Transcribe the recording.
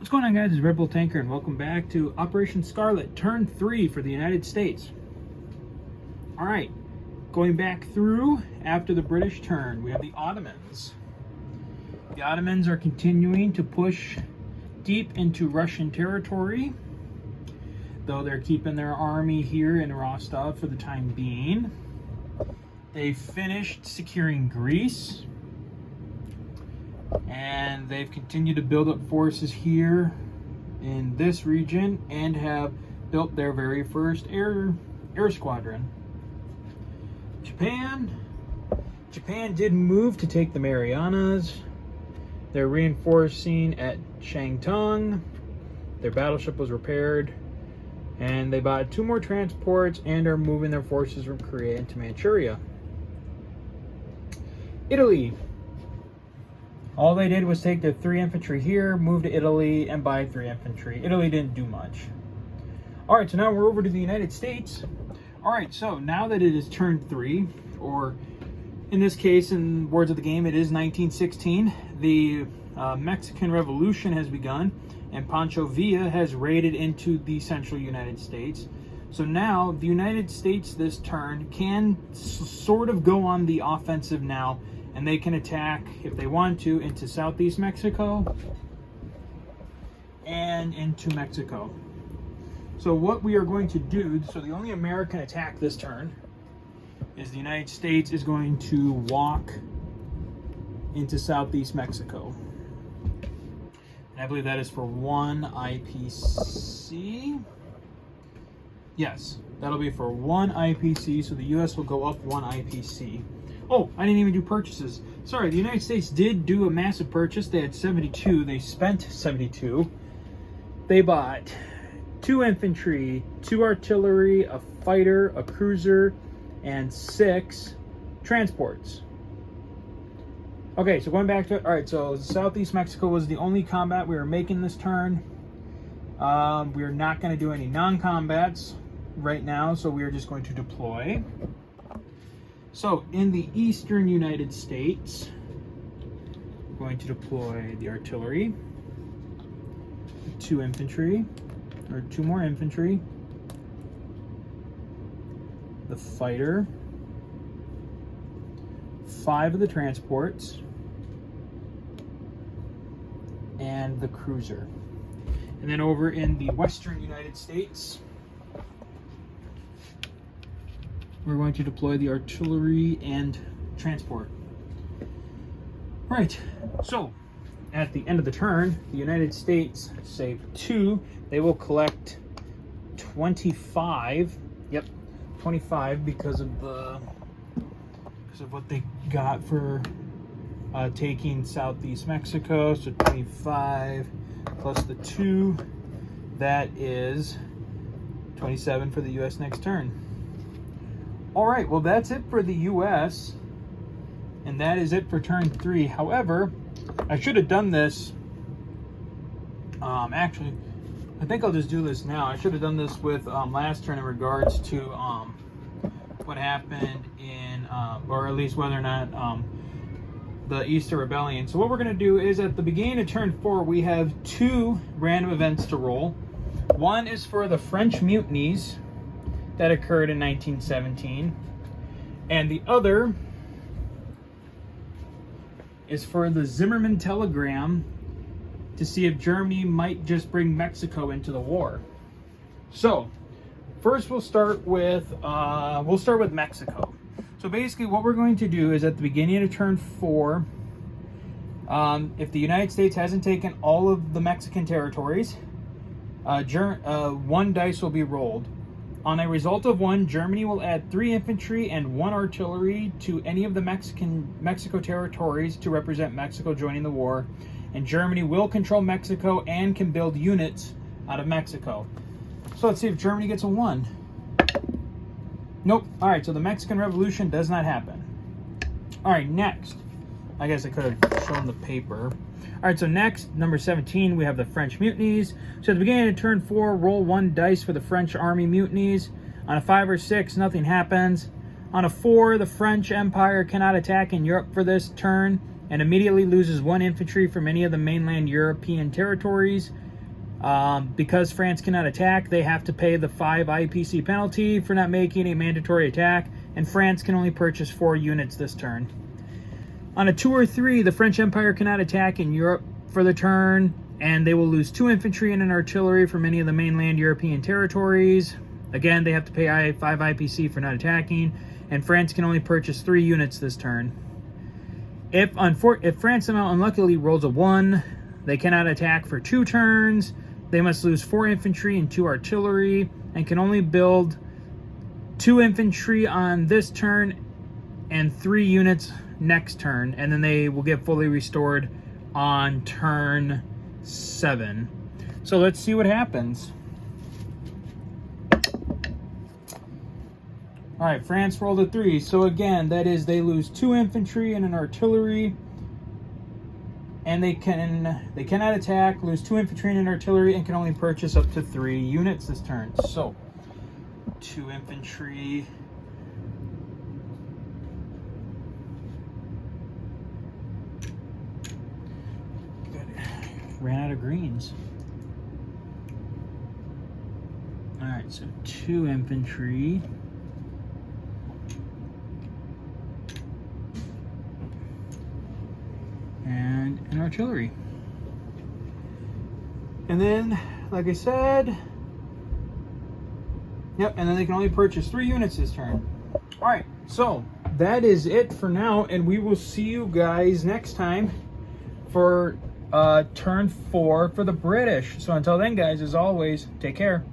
What's going on, guys? It's Red Bull Tanker, and welcome back to Operation Scarlett, turn 3 for the United States. Alright, going back through after the British turn, we have the Ottomans. The Ottomans are continuing to push deep into Russian territory, though they're keeping their army here in Rostov for the time being. They finished securing Greece, and they've continued to build up forces here in this region and have built their very first air squadron. Japan did move to take the Marianas. They're reinforcing at Shantung. Their battleship was repaired, and they bought 2 more transports and are moving their forces from Korea into Manchuria. Italy. All they did was take their 3 infantry here, move to Italy, and buy 3 infantry. Italy didn't do much. Alright, so now we're over to the United States. Alright, so now that it is turn 3, or in this case, in words of the game, it is 1916, the Mexican Revolution has begun, and Pancho Villa has raided into the central United States. So now, the United States this turn can sort of go on the offensive now, and they can attack, if they want to, into southeast Mexico and into Mexico. So what we are going to do, so the only American attack this turn is the United States is going to walk into southeast Mexico. And I believe that is for 1 IPC. Yes, that'll be for 1 IPC, so the US will go up 1 IPC. Oh, I didn't even do purchases. Sorry, the United States did do a massive purchase. They had 72. They spent 72. They bought 2 infantry, 2 artillery, a fighter, a cruiser, and 6 transports. Okay, so going back to it. All right, so southeast Mexico was the only combat we were making this turn. We are not going to do any non-combats right now, so we are just going to deploy. So, in the eastern United States, we're going to deploy the artillery, 2 infantry, or 2 more infantry, the fighter, 5 of the transports, and the cruiser. And then over in the western United States, we're going to deploy the artillery and transport. Right, so at the end of the turn, the United States saved 2. They will collect 25. Yep, 25 because of what they got for taking southeast Mexico. So 25 plus the 2, that is 27 for the U.S. next turn. All right, well, that's it for the U.S., and that is it for turn 3. However, I should have done this. Actually, I think I'll just do this now. I should have done this with last turn in regards to what happened in, or at least whether or not the Easter Rebellion. So what we're going to do is at the beginning of turn 4, we have 2 random events to roll. One is for the French mutinies that occurred in 1917, and the other is for the Zimmerman telegram to see if Germany might just bring Mexico into the war. So first we'll start with Mexico. So basically what we're going to do is at the beginning of turn 4, if the United States hasn't taken all of the Mexican territories, 1 dice will be rolled. On a result of 1, Germany will add 3 infantry and 1 artillery to any of the Mexico territories to represent Mexico joining the war, and Germany will control Mexico and can build units out of Mexico. So let's see if Germany gets a 1. Nope. All right, so the Mexican Revolution does not happen. All right, next. I guess I could have shown the paper. All right, so next, number 17, we have the French mutinies. So at the beginning of turn 4, roll 1 dice for the French army mutinies. On a 5 or 6, nothing happens. On a 4, the French Empire cannot attack in Europe for this turn and immediately loses 1 infantry from any of the mainland European territories. Because France cannot attack, they have to pay the 5 IPC penalty for not making a mandatory attack, and France can only purchase 4 units this turn. On a 2 or 3, the French Empire cannot attack in Europe for the turn, and they will lose 2 infantry and an artillery from any of the mainland European territories. Again, they have to pay 5 IPC for not attacking, and France can only purchase 3 units this turn. If France somehow unluckily rolls a 1, they cannot attack for 2 turns. They must lose 4 infantry and 2 artillery, and can only build 2 infantry on this turn and 3 units next turn, and then they will get fully restored on turn 7. So let's see what happens. All right, France rolled a 3. So again, that is they lose 2 infantry and an artillery, and they cannot attack, lose 2 infantry and an artillery, and can only purchase up to 3 units this turn. So 2 infantry. Ran out of greens. All right, so 2 infantry. And an artillery. And then, like I said, yep, and then they can only purchase 3 units this turn. All right, so that is it for now, and we will see you guys next time for turn 4 for the British. So until then, guys, as always, take care.